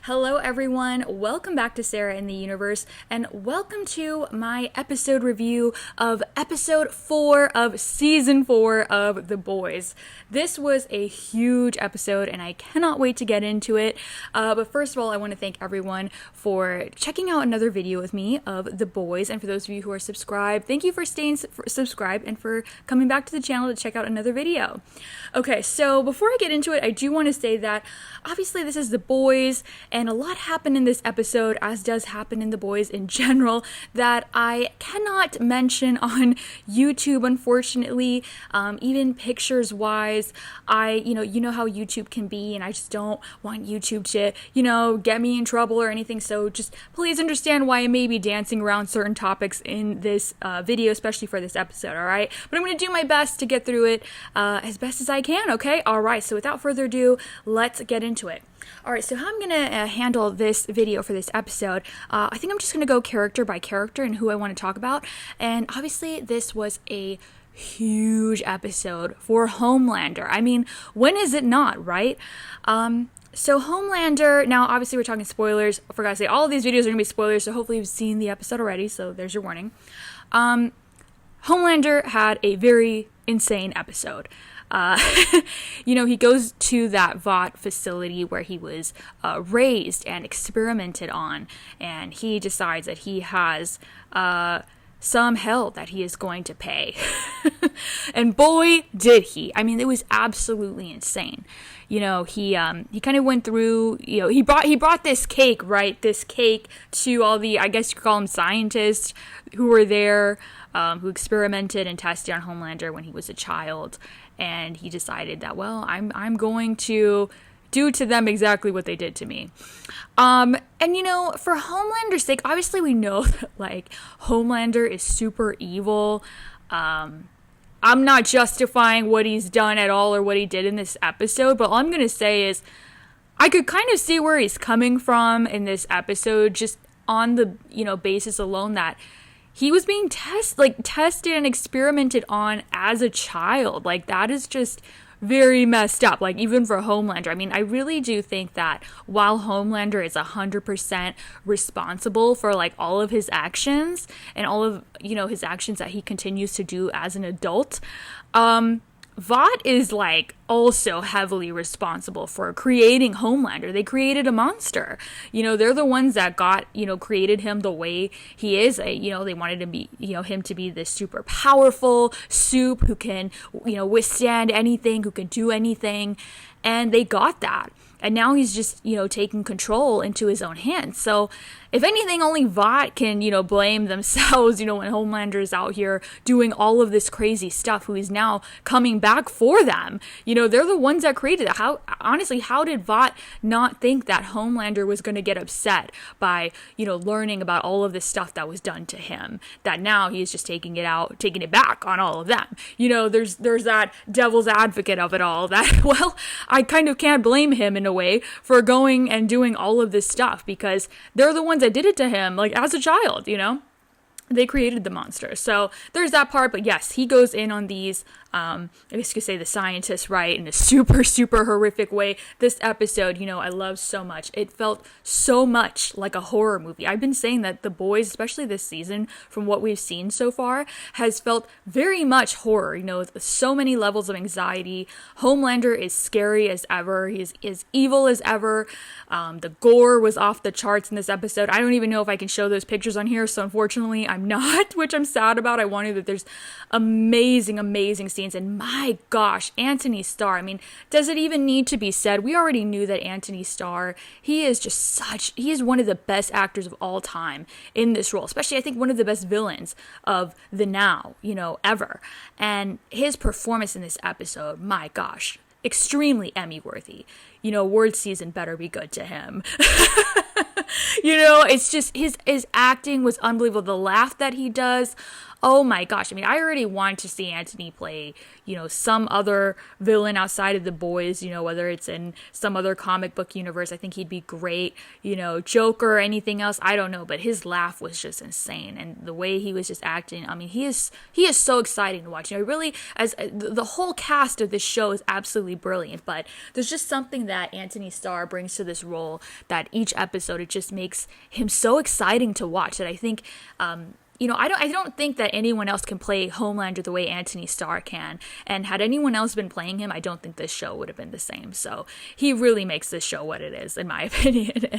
Hello, everyone. Welcome back to Sarah in the Universe, and welcome to my episode review of episode 4 of season 4 of The Boys. This was a huge episode, and I cannot wait to get into it. But first of all, I want to thank everyone for checking out another video with me of The Boys, and for those of you who are subscribed, thank you for staying subscribed and for coming back to the channel to check out another video. Okay, so before I get into it, I do want to say that obviously this is The Boys, and a lot happened in this episode, as does happen in The Boys in general, that I cannot mention on YouTube, unfortunately. Even pictures-wise, you know how YouTube can be, and I just don't want YouTube to, get me in trouble or anything, so just please understand why I may be dancing around certain topics in this video, especially for this episode, alright? But I'm going to do my best to get through it as best as I can, okay? Alright, so without further ado, let's get into it. Alright, so how I'm going to handle this video for this episode, I think I'm just going to go character by character and who I want to talk about. And obviously this was a huge episode for Homelander. I mean, when is it not, right? So Homelander, now obviously we're talking spoilers. I forgot to say, all of these videos are going to be spoilers, so hopefully you've seen the episode already, so there's your warning. Homelander had a very insane episode. He goes to that Vought facility where he was raised and experimented on, and he decides that he has some hell that he is going to pay. And boy, did he. I mean, it was absolutely insane. He kind of went through, he brought this cake, right? This cake to all the, I guess you could call them scientists who were there, who experimented and tested on Homelander when he was a child. And he decided that, well, I'm going to do to them exactly what they did to me. For Homelander's sake, obviously we know that, Homelander is super evil. I'm not justifying what he's done at all or what he did in this episode, but all I'm going to say is I could kind of see where he's coming from in this episode, just on the, basis alone that he was being tested and experimented on as a child. That is just very messed up, even for Homelander. I mean, I really do think that while Homelander is 100% responsible for, all of his actions and all of, his actions that he continues to do as an adult, Vought is, also heavily responsible for creating Homelander. They created a monster. They're the ones that created him the way he is. They wanted to be, him to be this super powerful soup who can, withstand anything, who can do anything. And they got that. And now he's just, taking control into his own hands. So, if anything, only Vought can, blame themselves, when Homelander is out here doing all of this crazy stuff, who is now coming back for them. They're the ones that created it. How did Vought not think that Homelander was going to get upset by, learning about all of this stuff that was done to him? That now he's just taking it back on all of them. There's that devil's advocate of it all that, well, I kind of can't blame him in a way for going and doing all of this stuff, because they're the ones that did it to him, as a child, They created the monster. So there's that part, but yes, he goes in on these, I guess you could say the scientists, right, in a super, super horrific way. This episode, I love so much. It felt so much like a horror movie. I've been saying that The Boys, especially this season, from what we've seen so far, has felt very much horror, with so many levels of anxiety. Homelander is scary as ever. He's as evil as ever. The gore was off the charts in this episode. I don't even know if I can show those pictures on here, so unfortunately I'm not, which I'm sad about. I wanted that. There's amazing, amazing scenes. And my gosh, Anthony Starr. I mean, does it even need to be said? We already knew that Anthony Starr, he is one of the best actors of all time in this role. Especially, I think, one of the best villains of the now, ever. And his performance in this episode, my gosh, extremely Emmy worthy. Award season better be good to him. It's just his acting was unbelievable. The laugh that he does, oh my gosh. I mean, I already want to see Anthony play, some other villain outside of the boys, whether it's in some other comic book universe. I think he'd be great, Joker or anything else. I don't know, but his laugh was just insane. And the way he was just acting, I mean, he is so exciting to watch. Really, as the whole cast of this show is absolutely brilliant, but there's just something that Anthony Starr brings to this role that each episode, it just makes him so exciting to watch that I think, I don't think that anyone else can play Homelander the way Anthony Starr can. And had anyone else been playing him, I don't think this show would have been the same. So he really makes this show what it is, in my opinion.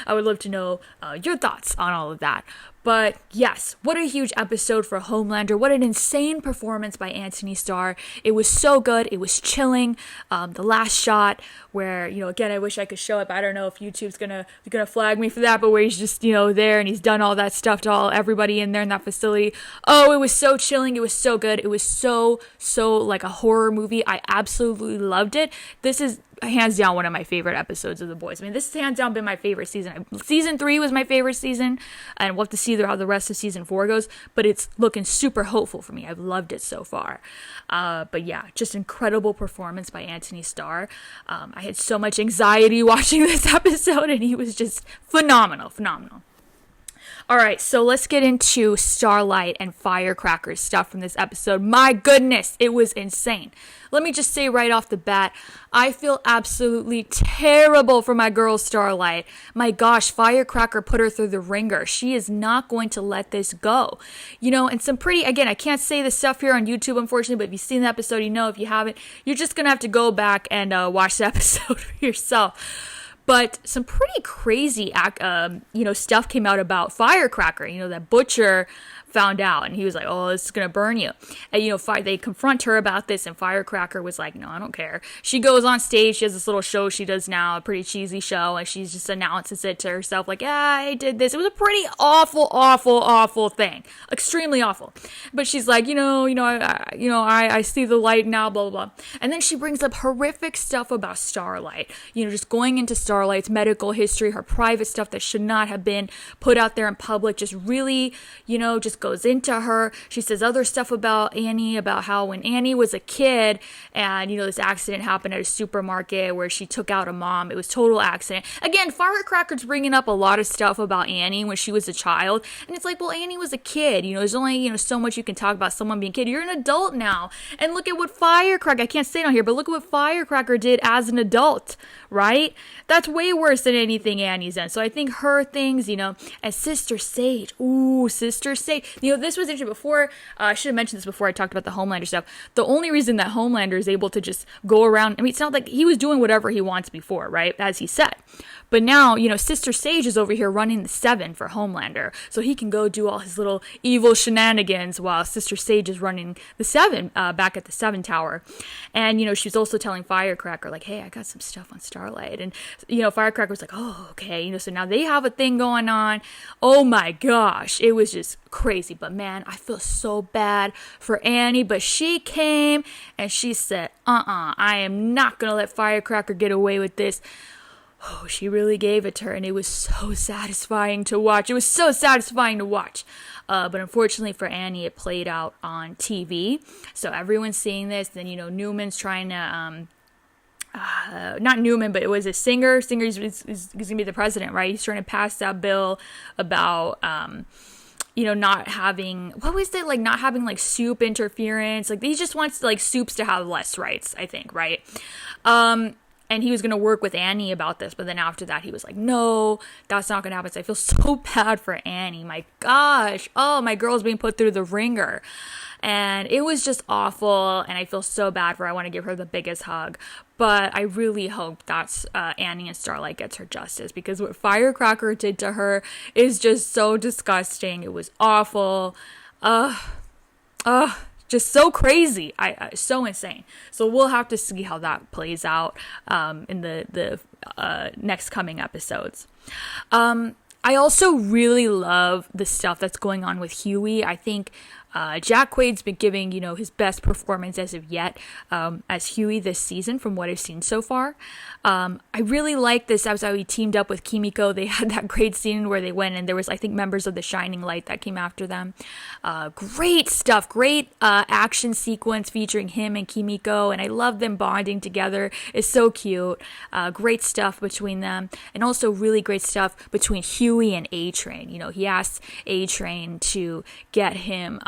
I would love to know your thoughts on all of that. But yes, what a huge episode for Homelander. What an insane performance by Anthony Starr. It was so good. It was chilling. The last shot where, again, I wish I could show it, but I don't know if YouTube's gonna flag me for that, but where he's just, there and he's done all that stuff to everybody in there in that facility. Oh, it was so chilling. It was so good. It was so like a horror movie. I absolutely loved it. This is hands down one of my favorite episodes of The Boys. I mean, this has hands down been my favorite season. Season 3 was my favorite season, and we'll have to see how the rest of season 4 goes, but it's looking super hopeful for me. I've loved it so far. But yeah, just incredible performance by Anthony Starr. I had so much anxiety watching this episode, and he was just phenomenal. All right, so let's get into Starlight and Firecracker's stuff from this episode. My goodness, it was insane. Let me just say right off the bat, I feel absolutely terrible for my girl Starlight. My gosh, Firecracker put her through the ringer. She is not going to let this go. And some pretty, again, I can't say this stuff here on YouTube, unfortunately, but if you've seen the episode, if you haven't, you're just going to have to go back and watch the episode for yourself. But some pretty crazy, stuff came out about Firecracker. That Butcher found out, and he was like, oh, this is gonna burn you. And they confront her about this, and Firecracker was like, no, I don't care. She goes on stage, she has this little show she does now, a pretty cheesy show, and she just announces it to herself like, yeah, I did this. It was a pretty awful thing, extremely awful. But she's like, I see the light now, blah blah blah. And then she brings up horrific stuff about Starlight, just going into Starlight's medical history, her private stuff that should not have been put out there in public, just really, just goes into her. She says other stuff about Annie, about how when Annie was a kid and, this accident happened at a supermarket where she took out a mom. It was total accident. Again, Firecracker's bringing up a lot of stuff about Annie when she was a child. And it's like, well, Annie was a kid. There's only, so much you can talk about someone being a kid. You're an adult now. And look at what Firecracker, I can't say it on here, but look at what Firecracker did as an adult, right? That's way worse than anything Annie's done. So I think her things, as Sister Sage. Ooh, Sister Sage. This was interesting before, I should have mentioned this before I talked about the Homelander stuff. The only reason that Homelander is able to just go around, I mean, it's not like he was doing whatever he wants before, right? As he said. But now, Sister Sage is over here running the 7 for Homelander. So he can go do all his little evil shenanigans while Sister Sage is running the 7 back at the 7 tower. And, she's also telling Firecracker, like, hey, I got some stuff on Starlight. And, Firecracker was like, oh, okay. So now they have a thing going on. Oh my gosh. It was just crazy. But man, I feel so bad for Annie. But she came and she said, I am not going to let Firecracker get away with this. Oh, she really gave it to her, and it was so satisfying to watch. But unfortunately for Annie, it played out on TV. So everyone's seeing this. Then, Newman's trying to, not Newman, but it was a singer. Singer is going to be the president, right? He's trying to pass that bill about, not having, what was it? Like, not having, like, soup interference. Like, he just wants, like, soups to have less rights, I think, right? And he was going to work with Annie about this. But then after that, he was like, no, that's not going to happen. So I feel so bad for Annie. My gosh. Oh, my girl's being put through the ringer. And it was just awful. And I feel so bad for her. I want to give her the biggest hug. But I really hope that's Annie and Starlight gets her justice. Because what Firecracker did to her is just so disgusting. It was awful. Just so crazy, so insane. So we'll have to see how that plays out in the next coming episodes. I also really love the stuff that's going on with Huey. I think Jack Quaid's been giving, his best performance as of yet as Huey this season from what I've seen so far. I really like this episode how he teamed up with Kimiko. They had that great scene where they went and there was, I think, members of the Shining Light that came after them. Great stuff. Great action sequence featuring him and Kimiko, and I love them bonding together. It's so cute. Great stuff between them, and also really great stuff between Huey and A-Train. He asks A-Train to get him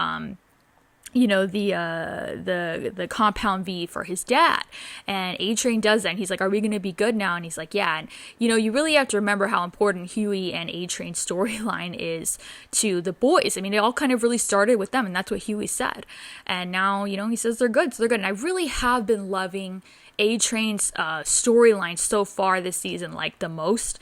the compound V for his dad, and A-Train does that, and he's like, are we gonna be good now? And he's like, yeah. And you really have to remember how important Huey and A-Train's storyline is to the boys. I mean, it all kind of really started with them, and that's what Huey said, and now he says they're good, so they're good. And I really have been loving A-Train's storyline so far this season, like, the most,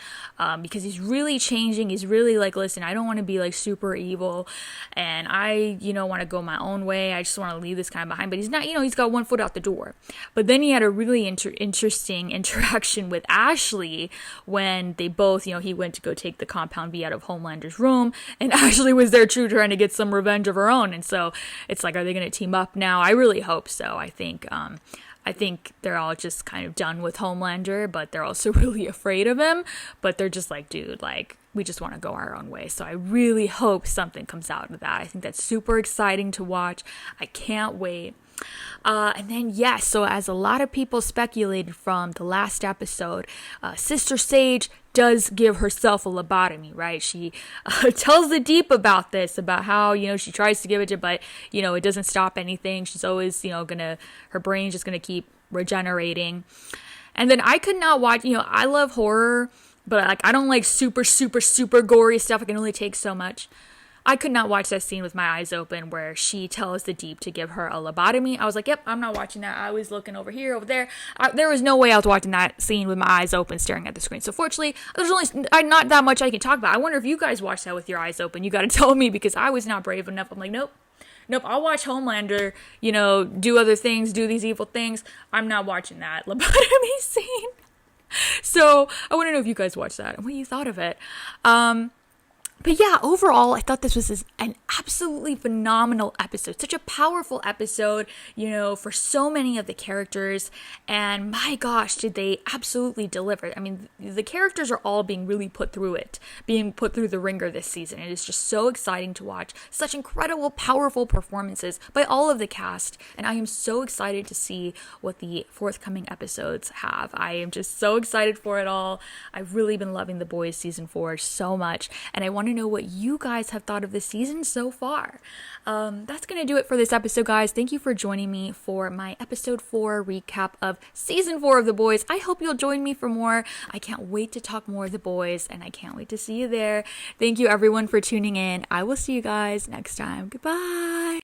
because he's really changing. He's really like, listen, I don't want to be like super evil, and I want to go my own way. I just want to leave this kind of behind. But he's not, he's got one foot out the door. But then he had a really interesting interaction with Ashley when they both, he went to go take the compound V out of Homelander's room, and Ashley was there too, trying to get some revenge of her own. And so it's like, are they going to team up now? I really hope so. I think they're all just kind of done with Homelander, but they're also really afraid of him. But they're just like, dude, like, we just want to go our own way. So I really hope something comes out of that. I think that's super exciting to watch. I can't wait. And then, yes, so as a lot of people speculated from the last episode, Sister Sage does give herself a lobotomy, right? She tells the Deep about this, about how, she tries to give it to, but, it doesn't stop anything. She's always, her brain's just gonna keep regenerating. And then I could not watch, I love horror, but like, I don't like super, super, super gory stuff. I can only take so much. I could not watch that scene with my eyes open where she tells the Deep to give her a lobotomy. I was like, yep, I'm not watching that. I was looking over here, over there. There was no way I was watching that scene with my eyes open, staring at the screen. So fortunately, there's only not that much I can talk about. I wonder if you guys watched that with your eyes open. You got to tell me, because I was not brave enough. I'm like, nope, I'll watch Homelander, do other things, do these evil things. I'm not watching that lobotomy scene. So I want to know if you guys watched that and what you thought of it. But yeah, overall, I thought this was an absolutely phenomenal episode. Such a powerful episode, for so many of the characters. And my gosh, did they absolutely deliver. I mean, the characters are all being really put through the ringer this season. It is just so exciting to watch. Such incredible, powerful performances by all of the cast. And I am so excited to see what the forthcoming episodes have. I am just so excited for it all. I've really been loving The Boys Season 4 so much. And I want to know what you guys have thought of the season so far. That's gonna do it for this episode, guys. Thank you for joining me for my episode 4 recap of season 4 of The Boys. I hope you'll join me for more. I can't wait to talk more of The Boys, and I can't wait to see you there. Thank you everyone for tuning in. I will see you guys next time. Goodbye.